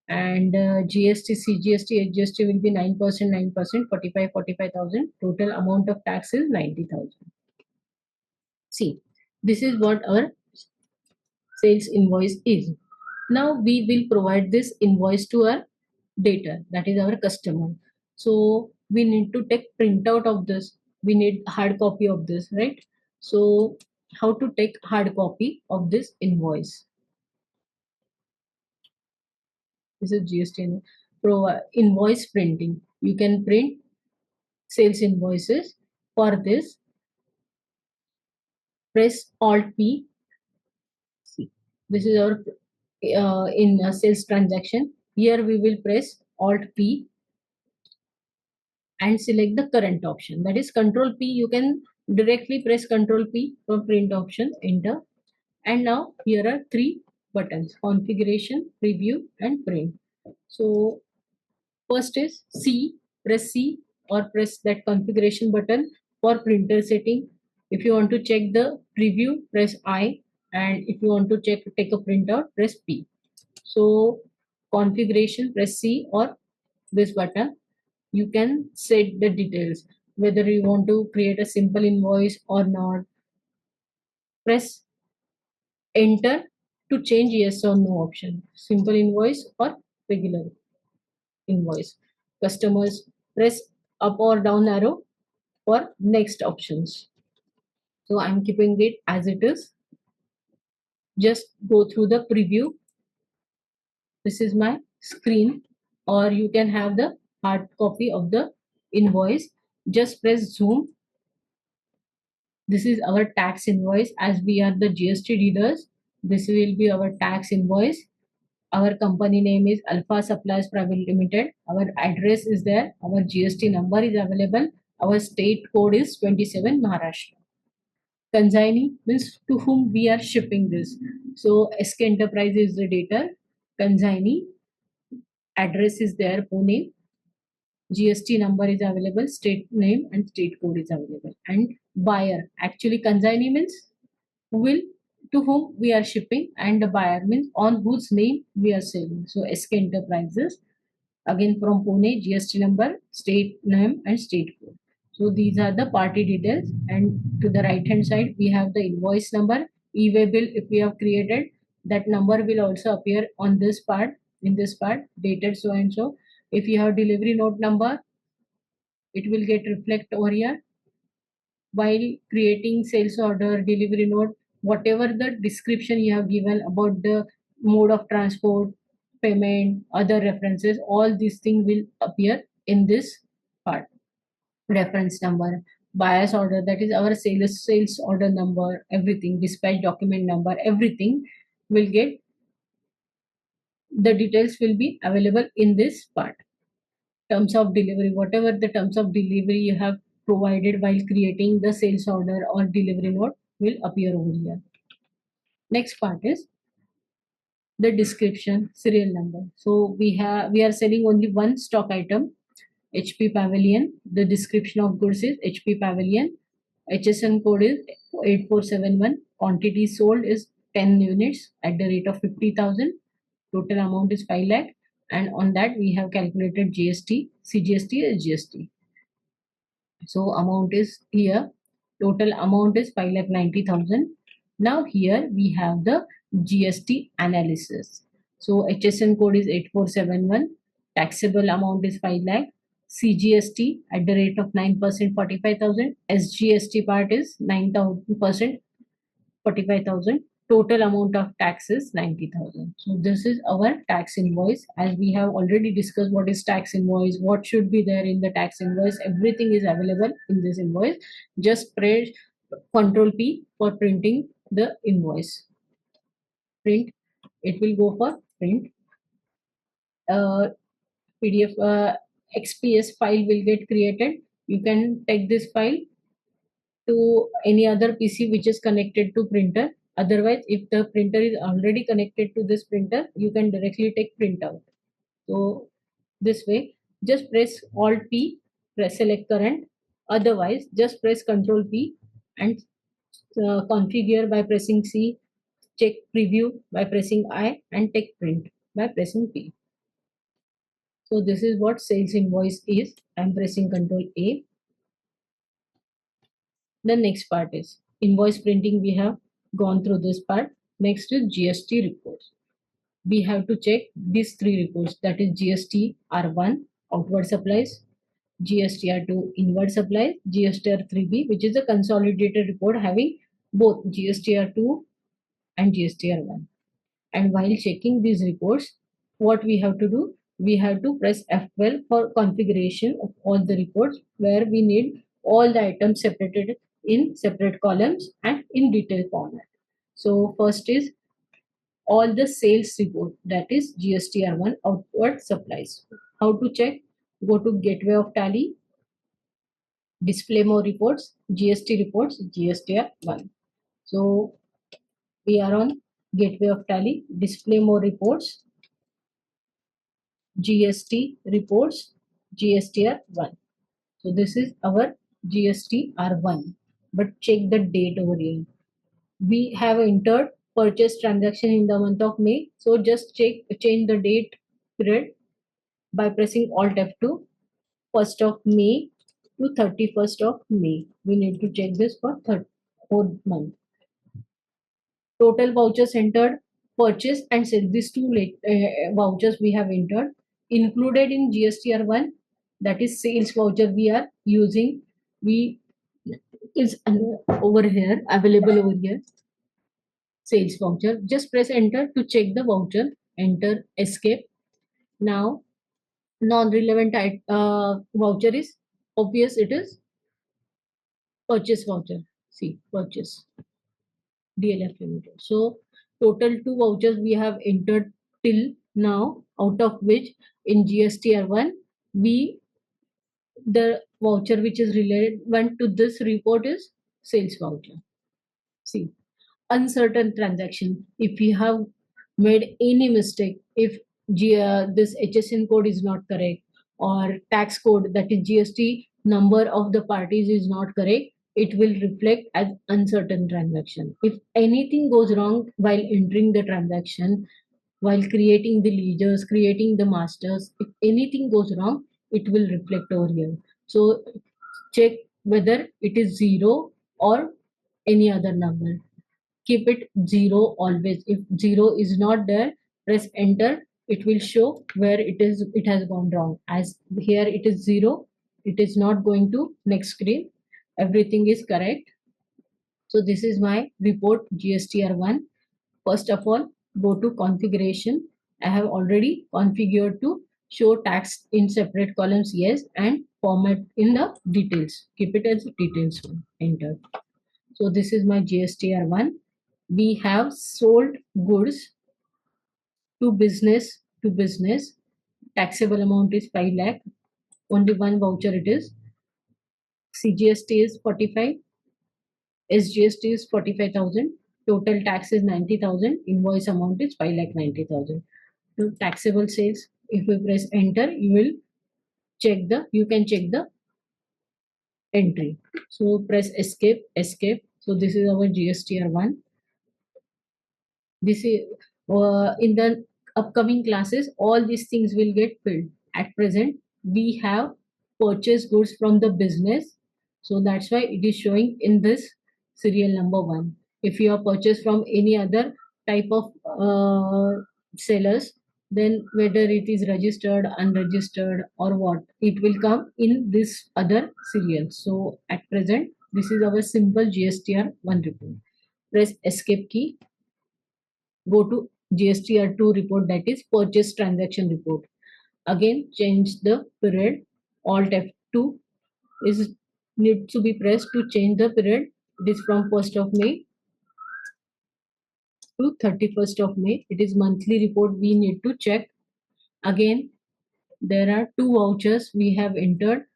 and GST, CGST, HGST will be 9%, 9%, 45,000. Total amount of tax is 90,000. See, this is what our sales invoice is. Now we will provide this invoice to our debtor, that is our customer. So we need to take printout of this. We need hard copy of this, right? So how to take hard copy of this invoice? This is GST invoice printing. You can print sales invoices. For this, press Alt P. See, this is our in sales transaction. Here we will press Alt P and select the current option. That is Control P. You can directly press Control P for print option. Enter. And now here are three buttons: configuration, preview, and print. So first is C, press C or press that configuration button for printer setting. If you want to check the preview, press I, and if you want to check take a printout, press P. So configuration, press C or this button. You can set the details whether you want to create a simple invoice or not. Press enter to change yes or no option, simple invoice or regular invoice. Customers, press up or down arrow for next options. So I'm keeping it as it is. Just go through the preview. This is my screen, or you can have the hard copy of the invoice. Just press zoom. This is our tax invoice. As we are the GST dealers, this will be our tax invoice. Our company name is Alpha Supplies Private Limited. Our address is there. Our GST number is available. Our state code is 27 Maharashtra. Consignee means to whom we are shipping this. So SK Enterprise is the debtor. Consignee address is there, Pune. GST number is available. State name and state code is available. And buyer, actually consignee means will to whom we are shipping, and the buyer means on whose name we are selling. So SK Enterprises, again from Pune, GST number, state name and state code. So these are the party details, and to the right hand side we have the invoice number, e-way bill if we have created, that number will also appear on this part, in this part, dated so and so. If you have delivery note number, it will get reflect over here. While creating sales order, delivery note, whatever the description you have given about the mode of transport, payment, other references, all these things will appear in this part. Reference number, buyer's order, that is our sales order number, everything, dispatch document number, everything will get, the details will be available in this part. Terms of delivery, whatever the terms of delivery you have provided while creating the sales order or delivery note will appear over here. Next part is the description, serial number. So we are selling only one stock item, HP Pavilion. The description of goods is HP Pavilion. HSN code is 8471. Quantity sold is 10 units at the rate of 50,000. Total amount is 5 lakh. And on that we have calculated GST, CGST is GST. So amount is here. Total amount is 5,90,000. Now here we have the GST analysis. So HSN code is 8471. Taxable amount is 5 lakh. CGST at the rate of 9% 45,000. SGST part is 9,000%, 45,000. Total amount of tax is 90,000. So this is our tax invoice. As we have already discussed what is tax invoice, what should be there in the tax invoice, everything is available in this invoice. Just press Control P for printing the invoice. Print, it will go for print. PDF XPS file will get created. You can take this file to any other PC which is connected to printer. Otherwise, if the printer is already connected to this printer, you can directly take printout. So this way, just press Alt P, press select current. Otherwise, just press Control P and configure by pressing C, check preview by pressing I, and take print by pressing P. So this is what sales invoice is. I'm pressing Control A. The next part is invoice printing. We have gone through this part. Next is GST reports. We have to check these three reports, that is GST R1 outward supplies, GST R2 inward supplies, GST R3B, which is a consolidated report having both GST R2 and GST R1. And while checking these reports, what we have to do? We have to press F12 for configuration of all the reports, where we need all the items separated in separate columns and in detail format. So first is all the sales report, that is GSTR1 outward supplies. How to check? Go to gateway of Tally, display more reports, GST reports, GSTR1. So we are on gateway of Tally, display more reports, GST reports, GSTR1. So this is our GSTR1. But check the date over here. We have entered purchase transaction in the month of May. So just change the date period by pressing Alt F2, 1st of May to 31st of May. We need to check this for fourth month. Total vouchers entered, purchase and sale. These two vouchers we have entered. Included in GSTR1, that is sales voucher we are using. We is over here, available over here. Sales voucher. Just press enter to check the voucher. Enter, escape. Now non-relevant voucher is obvious, it is purchase voucher. See, purchase DLF limited. So total two vouchers we have entered till now, out of which in GSTR1 we, the voucher which is relevant to this report is sales voucher. See, uncertain transaction. If you have made any mistake, if this HSN code is not correct, or tax code, that is GST number of the parties is not correct, it will reflect as uncertain transaction. If anything goes wrong while entering the transaction, while creating the ledgers, creating the masters, if anything goes wrong, it will reflect over here. So check whether it is 0 or any other number. Keep it 0 always. If 0 is not there, press enter. It will show where it has gone wrong. As here it is 0, it is not going to next screen. Everything is correct. So this is my report GSTR1. First of all, go to configuration. I have already configured to show tax in separate columns, yes, and format in the details. Keep it as details one. Enter. So this is my GSTR1. We have sold goods to business. Taxable amount is 5 lakh. Only one voucher it is. CGST is 45. SGST is 45,000. Total tax is 90,000. Invoice amount is 5 lakh 90,000. To taxable sales, if you press enter, you can check the entry. So press escape. So this is our GSTR1. This is in the upcoming classes, all these things will get filled. At present, we have purchased goods from the business, so that's why it is showing in this serial number 1. If you are purchased from any other type of sellers, then whether it is registered, unregistered, or what, it will come in this other serial. So at present, this is our simple GSTR1 report. Press escape key, go to GSTR2 report, that is purchase transaction report. Again, change the period. Alt F2 is need to be pressed to change the period. It is from 1st of May to 31st of May. It is monthly report we need to check. Again, there are two vouchers we have entered.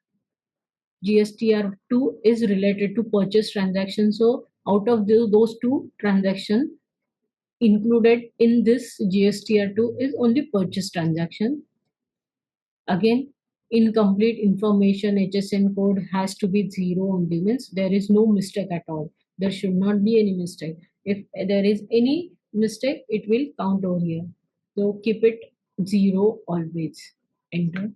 GSTR2 is related to purchase transaction. So out of those two transactions, included in this GSTR2 is only purchase transaction. Again, incomplete information HSN code has to be 0 only, means there is no mistake at all. There should not be any mistake. If there is any mistake, it will count over here. So keep it 0 always. Enter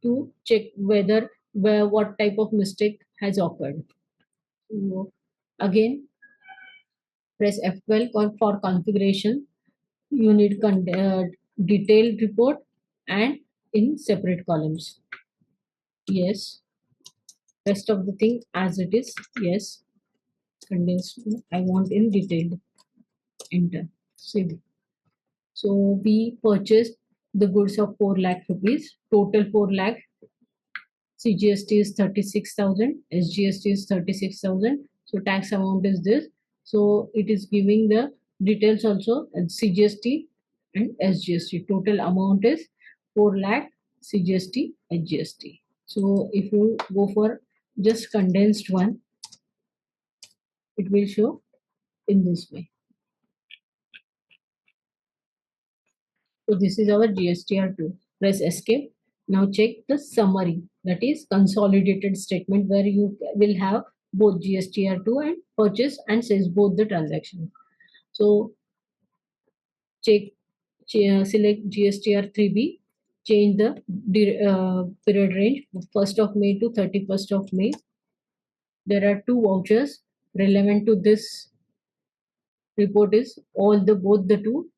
to check where what type of mistake has occurred. So again, press F12 for configuration. You need detailed report and in separate columns. Yes. Rest of the thing as it is. Yes. Condensed. I want in detailed. Enter. Save. So we purchased the goods of 4 lakh rupees. Total 4 lakh. CGST is 36,000. SGST is 36,000. So tax amount is this. So it is giving the details also, and CGST and SGST. Total amount is 4 lakh CGST SGST. So if you go for just condensed one, it will show in this way. So this is our GSTR2. Press escape. Now check the summary, that is consolidated statement, where you will have both GSTR2 and purchase and sales, both the transactions. So check, select GSTR3B, change the period range 1st of May to 31st of May. There are two vouchers relevant to this report, is all the both the two.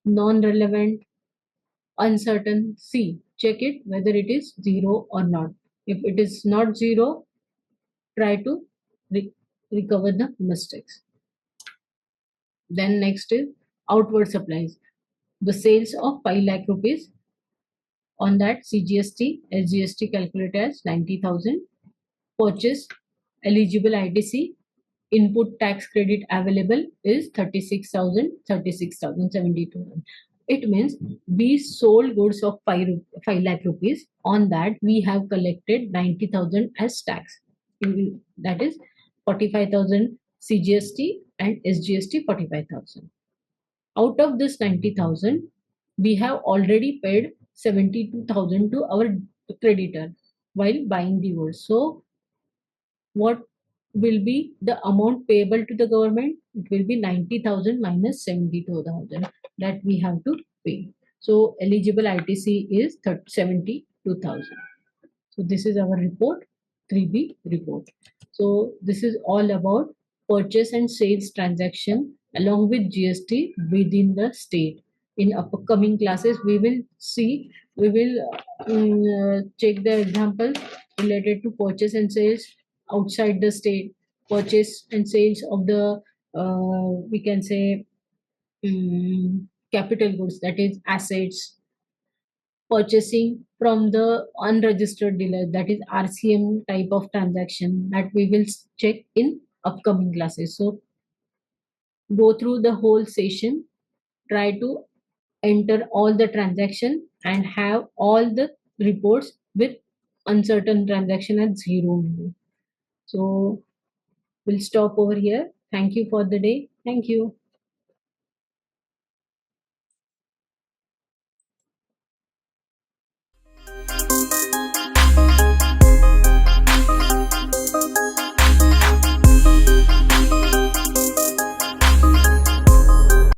Non-relevant, uncertain, C, check it whether it is 0 or not. If it is not 0, try to recover the mistakes. Then next is outward supplies. The sales of 5 lakh rupees, on that CGST SGST calculated as 90,000. Purchase eligible ITC, input tax credit available is 36,000, 36,000, It means we sold goods of 5 lakh rupees. On that, we have collected 90,000 as tax. That is 45,000 CGST and SGST 45,000. Out of this 90,000, we have already paid 72,000 to our creditor while buying the goods. So what will be the amount payable to the government? It will be 90,000 minus 72,000 that we have to pay. So eligible ITC is 72,000. So this is our report, 3B report. So this is all about purchase and sales transaction along with GST within the state. In upcoming classes, we will see, we will check the examples related to purchase and sales outside the state, purchase and sales of the we can say capital goods, that is assets, purchasing from the unregistered dealer, that is RCM type of transaction, that we will check in upcoming classes. So go through the whole session, try to enter all the transaction and have all the reports with uncertain transaction at zero only. So we'll stop over here. Thank you for the day. Thank you.